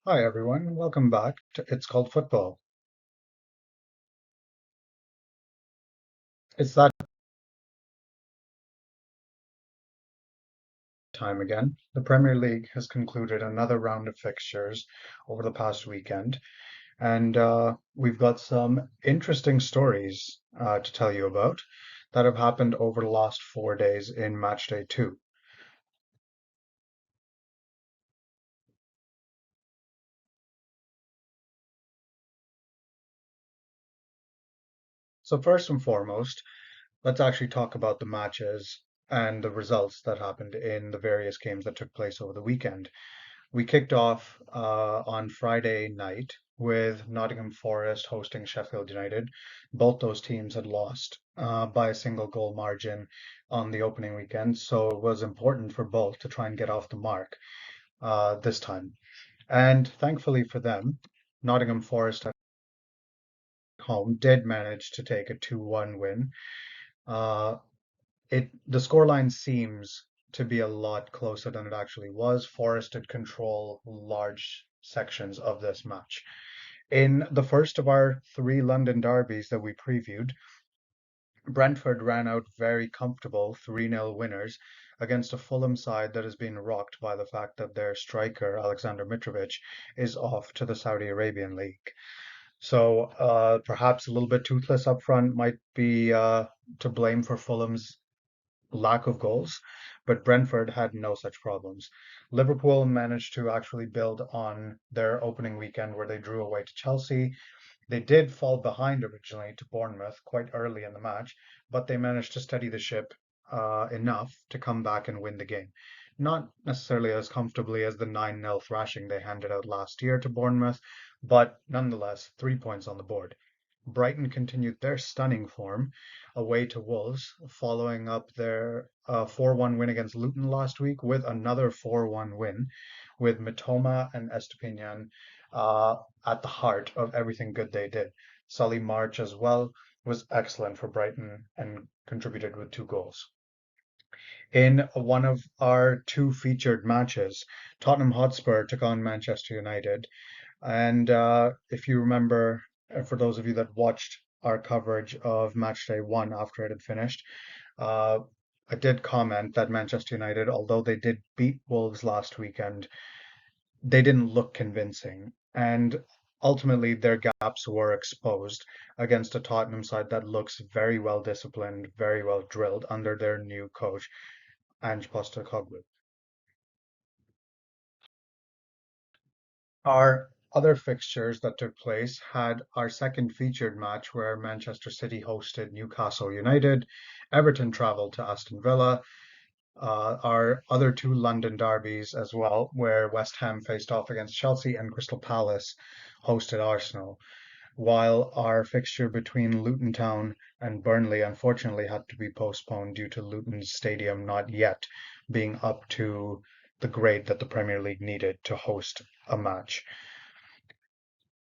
Hi everyone, welcome back to It's Called Football. It's that time again. The Premier League has concluded another round of fixtures over the past weekend, and we've got some interesting stories to tell you about that have happened over the last 4 days in Matchday 2. So first and foremost, let's actually talk about the matches and the results that happened in the various games that took place over the weekend. We kicked off on Friday night with Nottingham Forest hosting Sheffield United. Both those teams had lost by a single goal margin on the opening weekend, so it was important for both to try and get off the mark this time. And thankfully for them, Nottingham Forest at home did manage to take a 2-1 win. Uh, the scoreline seems to be a lot closer than it actually was. Forest did control large sections of this match. In the first of our three London derbies that we previewed, Brentford ran out very comfortable 3-0 winners against a Fulham side that has been rocked by the fact that their striker, Alexander Mitrovic, is off to the Saudi Arabian League. So perhaps a little bit toothless up front might be to blame for Fulham's lack of goals, but Brentford had no such problems. Liverpool managed to actually build on their opening weekend where they drew away to Chelsea. They did fall behind originally to Bournemouth quite early in the match, but they managed to steady the ship enough to come back and win the game. Not necessarily as comfortably as the 9-0 thrashing they handed out last year to Bournemouth, but nonetheless, 3 points on the board. Brighton continued their stunning form away to Wolves, following up their 4-1 win against Luton last week with another 4-1 win, with Mitoma and Estepinian at the heart of everything good they did. Solly March as well was excellent for Brighton and contributed with 2 goals. In one of our two featured matches, Tottenham Hotspur took on Manchester United. And if you remember, for those of you that watched our coverage of Matchday 1 after it had finished, uh, I did comment that Manchester United, although they did beat Wolves last weekend, they didn't look convincing. And ultimately, their gaps were exposed against a Tottenham side that looks very well disciplined, very well drilled under their new coach, Ange Postecoglou. Our other fixtures that took place had our second featured match where Manchester City hosted Newcastle United, Everton travelled to Aston Villa, our other two London derbies as well, where West Ham faced off against Chelsea and Crystal Palace hosted Arsenal, while our fixture between Luton Town and Burnley unfortunately had to be postponed due to Luton's stadium not yet being up to the grade that the Premier League needed to host a match.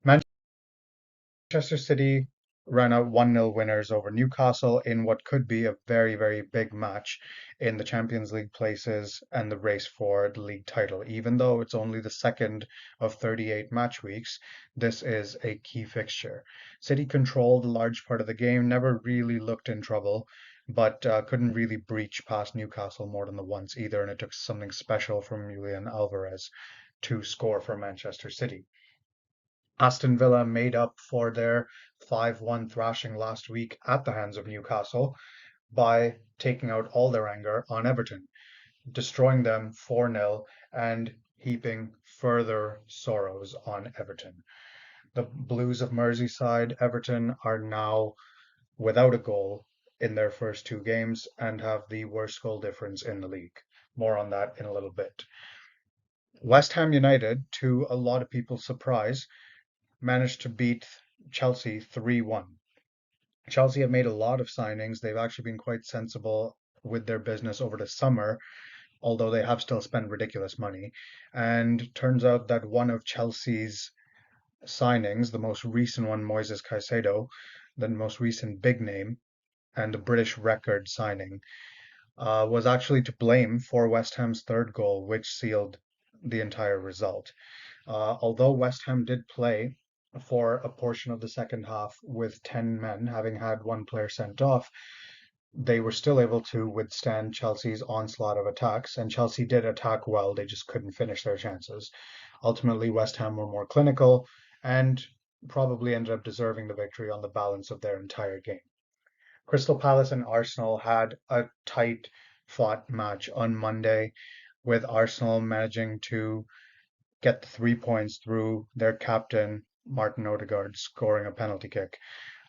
Manchester City ran out 1-0 winners over Newcastle in what could be a very, very big match in the Champions League places and the race for the league title. Even though it's only the second of 38 match weeks, this is a key fixture. City controlled a large part of the game, never really looked in trouble, but couldn't really breach past Newcastle more than the once either, and it took something special from Julian Alvarez to score for Manchester City. Aston Villa made up for their 5-1 thrashing last week at the hands of Newcastle by taking out all their anger on Everton, destroying them 4-0 and heaping further sorrows on Everton. The Blues of Merseyside, Everton, are now without a goal in their first two games and have the worst goal difference in the league. More on that in a little bit. West Ham United, to a lot of people's surprise, managed to beat Chelsea 3-1. Chelsea have made a lot of signings. They've actually been quite sensible with their business over the summer, although they have still spent ridiculous money. And turns out that one of Chelsea's signings, the most recent one, Moises Caicedo, the most recent big name and the British record signing, was actually to blame for West Ham's third goal, which sealed the entire result. Although West Ham did play for a portion of the second half with 10 men, having had one player sent off, they were still able to withstand Chelsea's onslaught of attacks, and Chelsea did attack well. They just couldn't finish their chances. Ultimately, West Ham were more clinical and probably ended up deserving the victory on the balance of their entire game. Crystal Palace and Arsenal had a tight fought match on Monday, with Arsenal managing to get the 3 points through their captain, Martin Odegaard, scoring a penalty kick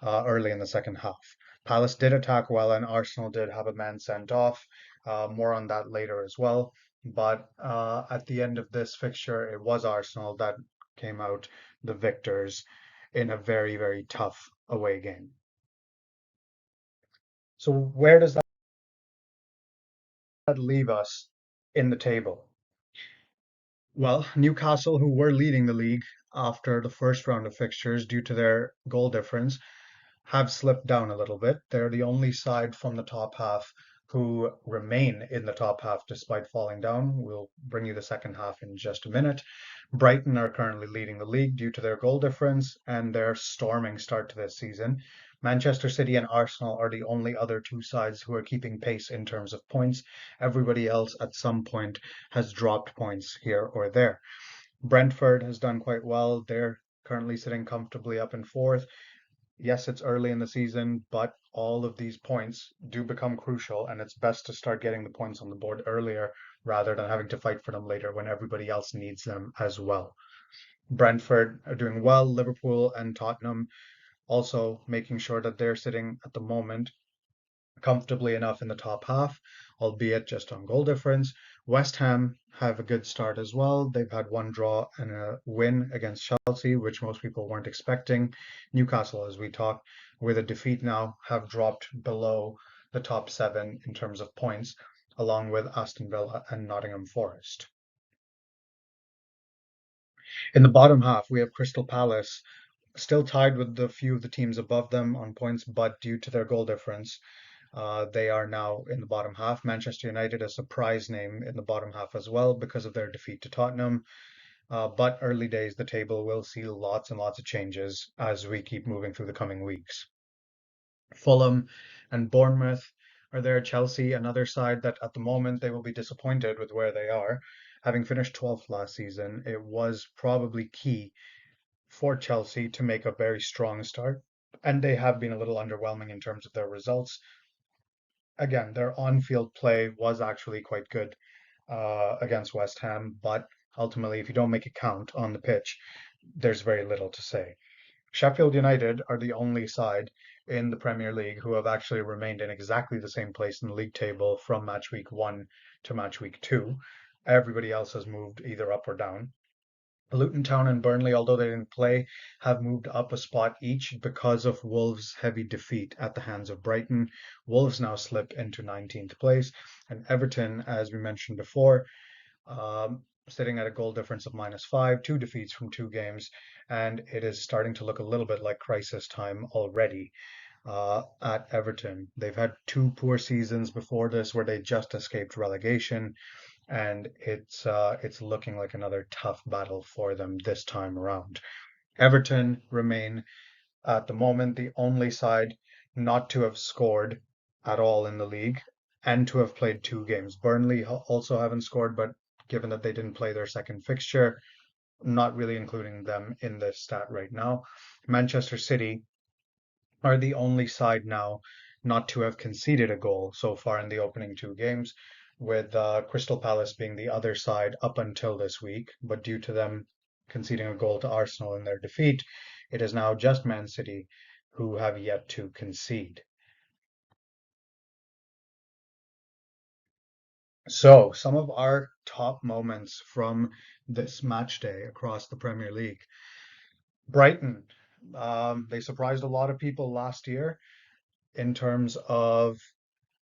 early in the second half. Palace did attack well, and Arsenal did have a man sent off. More on that later as well. But at the end of this fixture, it was Arsenal that came out the victors in a very, very tough away game. So where does that leave us in the table? Well, Newcastle, who were leading the league after the first round of fixtures due to their goal difference, have slipped down a little bit. They're the only side from the top half who remain in the top half despite falling down. We'll bring you the second half in just a minute. Brighton are currently leading the league due to their goal difference and their storming start to this season. Manchester City and Arsenal are the only other two sides who are keeping pace in terms of points. Everybody else at some point has dropped points here or there. Brentford has done quite well. They're currently sitting comfortably up in fourth. Yes, it's early in the season, but all of these points do become crucial, and it's best to start getting the points on the board earlier rather than having to fight for them later when everybody else needs them as well. Brentford are doing well. Liverpool and Tottenham also making sure that they're sitting at the moment comfortably enough in the top half, albeit just on goal difference. West Ham have a good start as well. They've had one draw and a win against Chelsea, which most people weren't expecting. Newcastle, as we talked, with a defeat now, have dropped below the top seven in terms of points, along with Aston Villa and Nottingham Forest. In the bottom half, we have Crystal Palace still tied with the few of the teams above them on points, but due to their goal difference, they are now in the bottom half. Manchester United, a surprise name in the bottom half as well because of their defeat to Tottenham. But early days, the table will see lots and lots of changes as we keep moving through the coming weeks. Fulham and Bournemouth are there. Chelsea, another side that at the moment they will be disappointed with where they are. Having finished 12th last season, it was probably key for Chelsea to make a very strong start. And they have been a little underwhelming in terms of their results. Again, their on-field play was actually quite good against West Ham, but ultimately, if you don't make it count on the pitch, there's very little to say. Sheffield United are the only side in the Premier League who have actually remained in exactly the same place in the league table from match week 1 to match week 2. Everybody else has moved either up or down. Luton Town and Burnley, although they didn't play, have moved up a spot each because of Wolves' heavy defeat at the hands of Brighton. Wolves now slip into 19th place, and Everton, as we mentioned before, sitting at a goal difference of -5, two defeats from two games, and it is starting to look a little bit like crisis time already at Everton. They've had two poor seasons before this where they just escaped relegation, and it's looking like another tough battle for them this time around. Everton remain at the moment the only side not to have scored at all in the league and to have played two games. Burnley also haven't scored, but given that they didn't play their second fixture, not really including them in this stat right now. Manchester City are the only side now not to have conceded a goal so far in the opening two games, with Crystal Palace being the other side up until this week. But due to them conceding a goal to Arsenal in their defeat, it is now just Man City who have yet to concede. So, some of our top moments from this match day across the Premier League. Brighton, they surprised a lot of people last year in terms of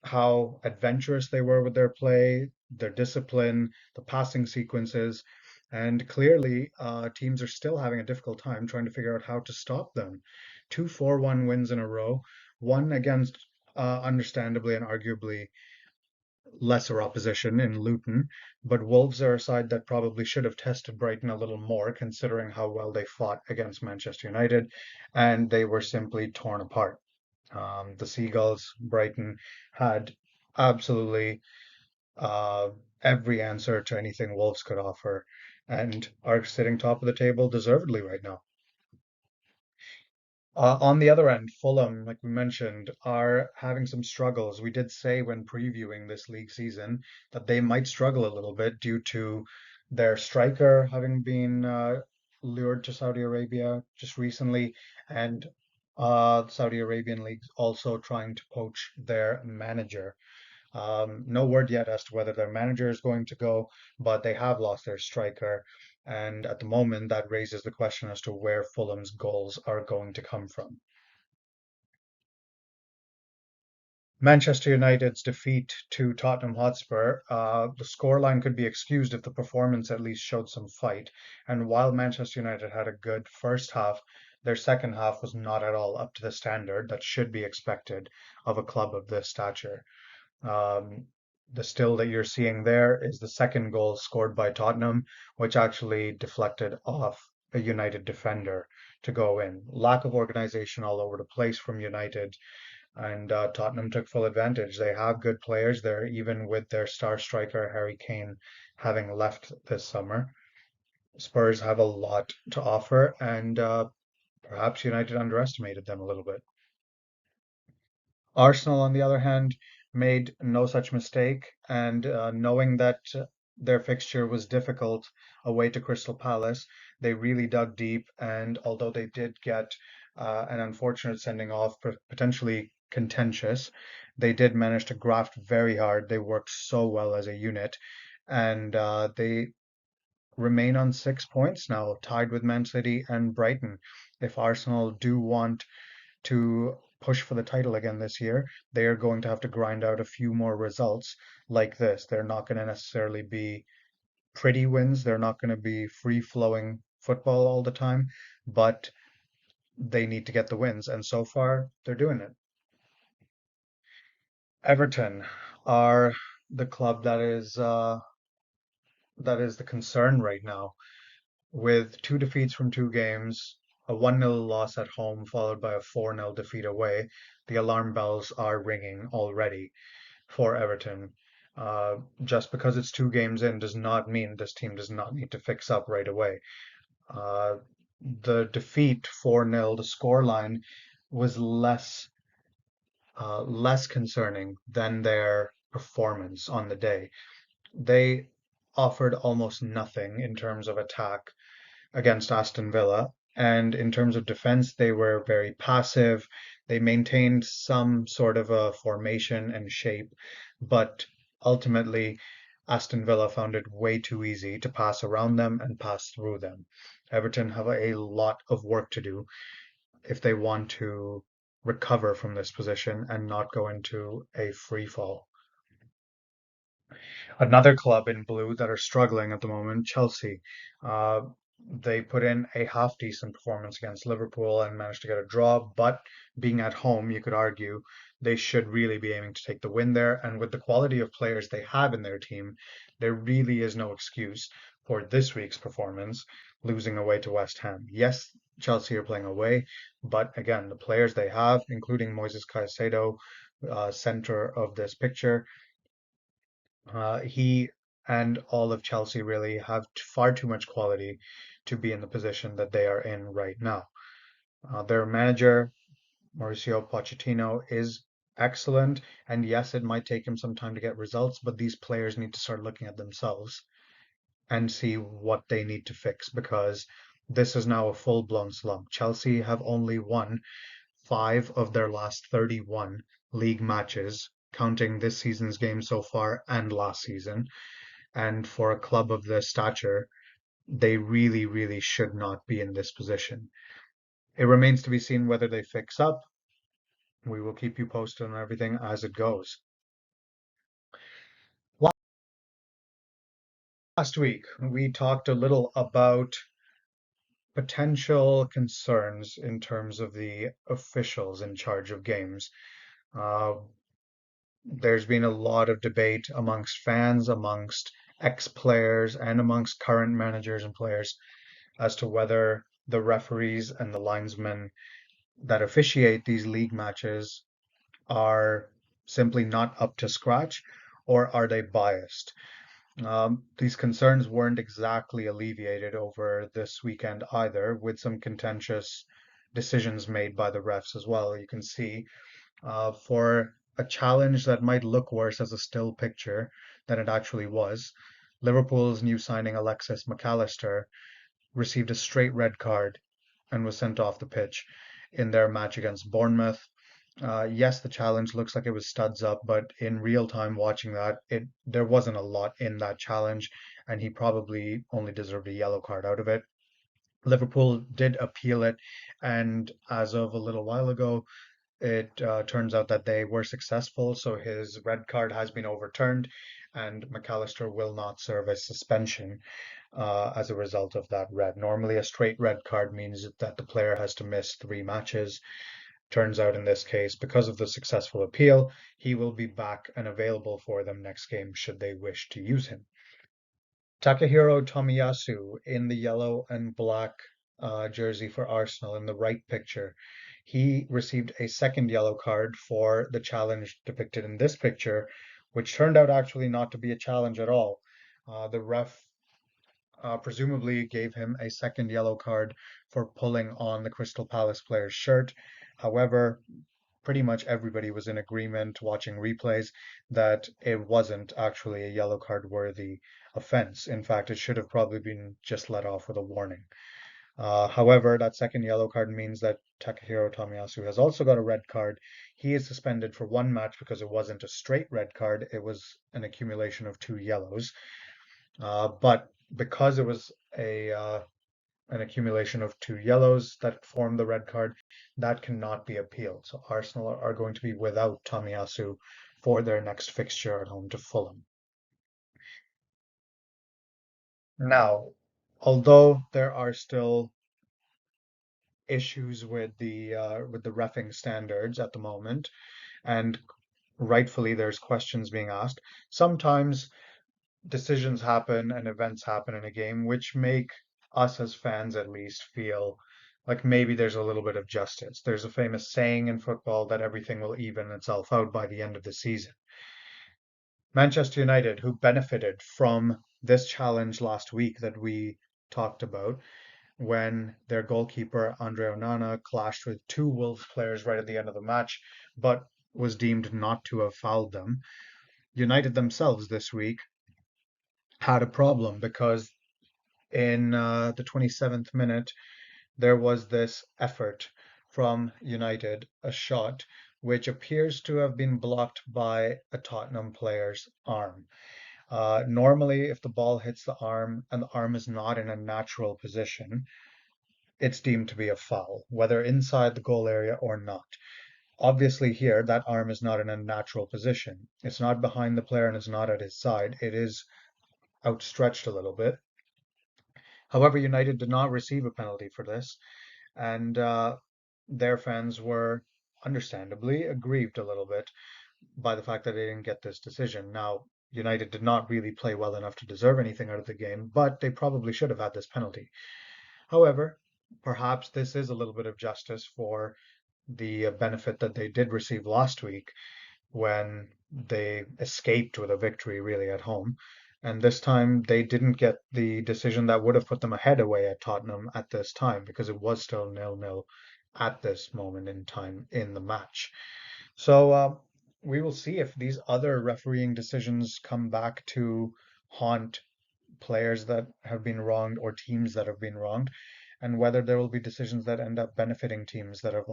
how adventurous they were with their play, their discipline, the passing sequences, and clearly teams are still having a difficult time trying to figure out how to stop them. Two 4-1 wins in a row, one against understandably and arguably lesser opposition in Luton, but Wolves are a side that probably should have tested Brighton a little more, considering how well they fought against Manchester United, and they were simply torn apart. The Seagulls, Brighton, had absolutely uh, every answer to anything Wolves could offer, and are sitting top of the table deservedly right now. On the other end, Fulham, like we mentioned, are having some struggles. We did say when previewing this league season that they might struggle a little bit due to their striker having been lured to Saudi Arabia just recently, and Saudi Arabian leagues also trying to poach their manager. No word yet as to whether their manager is going to go, but they have lost their striker. And at the moment, that raises the question as to where Fulham's goals are going to come from. Manchester United's defeat to Tottenham Hotspur, the scoreline could be excused if the performance at least showed some fight. And while Manchester United had a good first half, their second half was not at all up to the standard that should be expected of a club of this stature. Um, the still that you're seeing there is the second goal scored by Tottenham, which actually deflected off a United defender to go in. Lack of organization all over the place from United, and Tottenham took full advantage. They have good players there, even with their star striker Harry Kane having left this summer. Spurs have a lot to offer, and perhaps United underestimated them a little bit. Arsenal, on the other hand, made no such mistake, and knowing that their fixture was difficult away to Crystal Palace, they really dug deep. And although they did get an unfortunate sending off, potentially contentious, they did manage to graft very hard. They worked so well as a unit, and they remain on 6 points now, tied with Man City and Brighton. If Arsenal do want to push for the title again this year, they are going to have to grind out a few more results like this. They're not going to necessarily be pretty wins, they're not going to be free flowing football all the time, but they need to get the wins. And so far, they're doing it. Everton are the club that is the concern right now, with two defeats from two games, a 1-0 loss at home followed by a 4-0 defeat away. The alarm bells are ringing already for Everton. Just because it's two games in does not mean this team does not need to fix up right away. Uh, the defeat 4-0, the scoreline was less concerning than their performance on the day. They offered almost nothing in terms of attack against Aston Villa. And in terms of defense, they were very passive. They maintained some sort of a formation and shape, but ultimately, Aston Villa found it way too easy to pass around them and pass through them. Everton have a lot of work to do if they want to recover from this position and not go into a free fall. Another club in blue that are struggling at the moment, Chelsea. Uh, they put in a half decent performance against Liverpool and managed to get a draw, but being at home, you could argue they should really be aiming to take the win there. And with the quality of players they have in their team, there really is no excuse for this week's performance, losing away to West Ham. Yes, Chelsea are playing away, but again, the players they have, including Moises Caicedo, center of this picture, he and all of Chelsea really have far too much quality to be in the position that they are in right now. Their manager, Mauricio Pochettino, is excellent, and yes, it might take him some time to get results, but these players need to start looking at themselves and see what they need to fix because this is now a full-blown slump. Chelsea have only won 5 of their last 31 league matches, counting this season's games so far and last season. And for a club of this stature, they really, really should not be in this position. It remains to be seen whether they fix up. We will keep you posted on everything as it goes. Last week, we talked a little about potential concerns in terms of the officials in charge of games. Uh, There's been a lot of debate amongst fans, amongst ex-players, and amongst current managers and players as to whether the referees and the linesmen that officiate these league matches are simply not up to scratch or are they biased? These concerns weren't exactly alleviated over this weekend either, with some contentious decisions made by the refs as well. You can see for a challenge that might look worse as a still picture than it actually was, Liverpool's new signing Alexis McAllister received a straight red card and was sent off the pitch in their match against Bournemouth. Yes, the challenge looks like it was studs up, but in real time watching that, it there wasn't a lot in that challenge, and he probably only deserved a yellow card out of it. Liverpool did appeal it, and as of a little while ago, it turns out that they were successful, so his red card has been overturned, and McAllister will not serve a suspension as a result of that red. Normally, a straight red card means that the player has to miss 3 matches. Turns out in this case, because of the successful appeal, he will be back and available for them next game should they wish to use him. Takahiro Tomiyasu in the yellow and black jersey for Arsenal in the right picture. He received a second yellow card for the challenge depicted in this picture, which turned out actually not to be a challenge at all. The ref presumably gave him a second yellow card for pulling on the Crystal Palace player's shirt. However, pretty much everybody was in agreement watching replays that it wasn't actually a yellow card worthy offense. In fact, it should have probably been just let off with a warning. However, that second yellow card means that Takahiro Tomiyasu has also got a red card. He is suspended for 1 match because it wasn't a straight red card, it was an accumulation of 2 yellows. But because it was an accumulation of 2 yellows that formed the red card, that cannot be appealed. So Arsenal are going to be without Tomiyasu for their next fixture at home to Fulham. Now, although there are still issues with the reffing standards at the moment, and rightfully there's questions being asked, sometimes decisions happen and events happen in a game which make us as fans at least feel like maybe there's a little bit of justice. There's a famous saying in football that everything will even itself out by the end of the season. Manchester United, who benefited from this challenge last week that we talked about, when their goalkeeper Andre Onana clashed with 2 Wolves players right at the end of the match, but was deemed not to have fouled them. United themselves this week had a problem because in the 27th minute, there was this effort from United, a shot, which appears to have been blocked by a Tottenham player's arm. Normally, if the ball hits the arm and the arm is not in a natural position, it's deemed to be a foul, whether inside the goal area or not. Obviously, here, that arm is not in a natural position. It's not behind the player and it's not at his side. It is outstretched a little bit. However, United did not receive a penalty for this, and their fans were understandably aggrieved a little bit by the fact that they didn't get this decision. Now, United did not really play well enough to deserve anything out of the game, but they probably should have had this penalty. However, perhaps this is a little bit of justice for the benefit that they did receive last week when they escaped with a victory really at home. And this time they didn't get the decision that would have put them ahead away at Tottenham at this time because it was still 0-0 at this moment in time in the match. So we will see if these other refereeing decisions come back to haunt players that have been wronged or teams that have been wronged, and whether there will be decisions that end up benefiting teams that have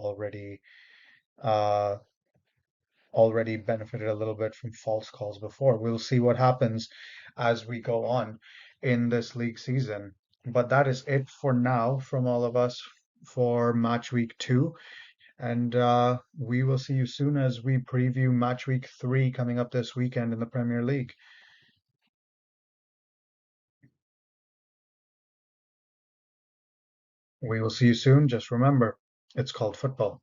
uh, already benefited a little bit from false calls before. We'll see what happens as we go on in this league season. But that is it for now from all of us for match week 2. And we will see you soon as we preview match week 3 coming up this weekend in the Premier League. We will see you soon. Just remember, it's called football.